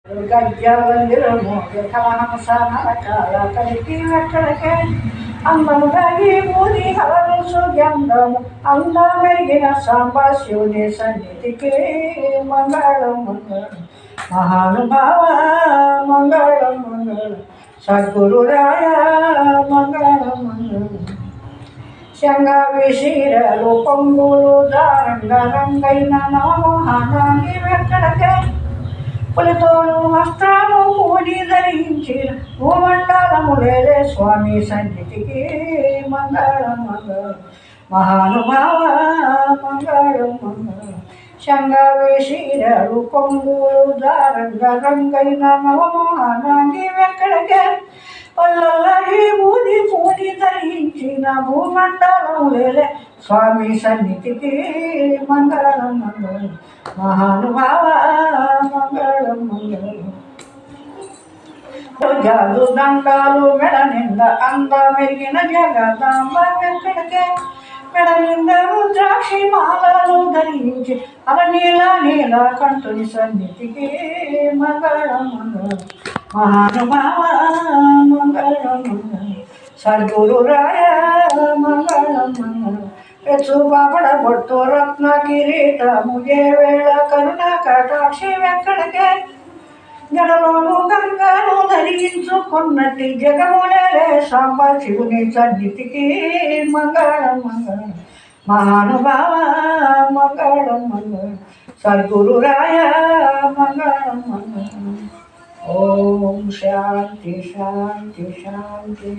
గజ్జవందిరము కలహంసనరకాల కలికి వెక్కడికే అందముగా ఈ ఊరి హరను సుగంధము అందమెరిగిన సాంబా శివుని సన్నిధికి మంగళం మంగళం మహానుభావ మంగళం మంగళం సద్గురురాయ మంగళం మంగళం శంగవిశీరలు పొంగులు దారంగరంగైన నవమోహనాన్ని వెక్కడికే పులితోలు వస్త్రము పూడి ధరించిన భూమండలములేలే స్వామి సన్నిధికి మంగళం మంగళం మహానుభావ మంగళం మంగళం శంగవిశీరలు పొంగులు దారంగరంగైన నవమోహనాన్ని వెక్కడికే పల్లె ఊది పూడి ధరించిన భూమండలములేలే స్వామి సన్నిధికి మంగళం మంగళం మహానుభావ మంగళం మంగళం జాదు దండాలు మెడ నింద అంద మెరిగిన జగదాంబ వెక్కడికే మెడ నింద రుద్రాక్షి మాలలు ధరించి నీల నీల కంఠుని సన్నిధికి మంగళం మంగళం మహానుభావ మంగళం మంగళం సద్గురురాయ మంగళం మంగళం పెచ్చుబాపడ బొట్టు రత్న కిరీటము ఏ వేళ కరుణ కటాక్షి వెక్కడికే జడలోను గంగను ధరించుకున్నట్టి జగములేలే సాంబ శివుని సన్నిధికి మంగళం మంగళం మహానుభావ మంగళం మంగళం సద్గురురాయ మంగళం మంగళం ఓం శాంతి శాంతి శాంతి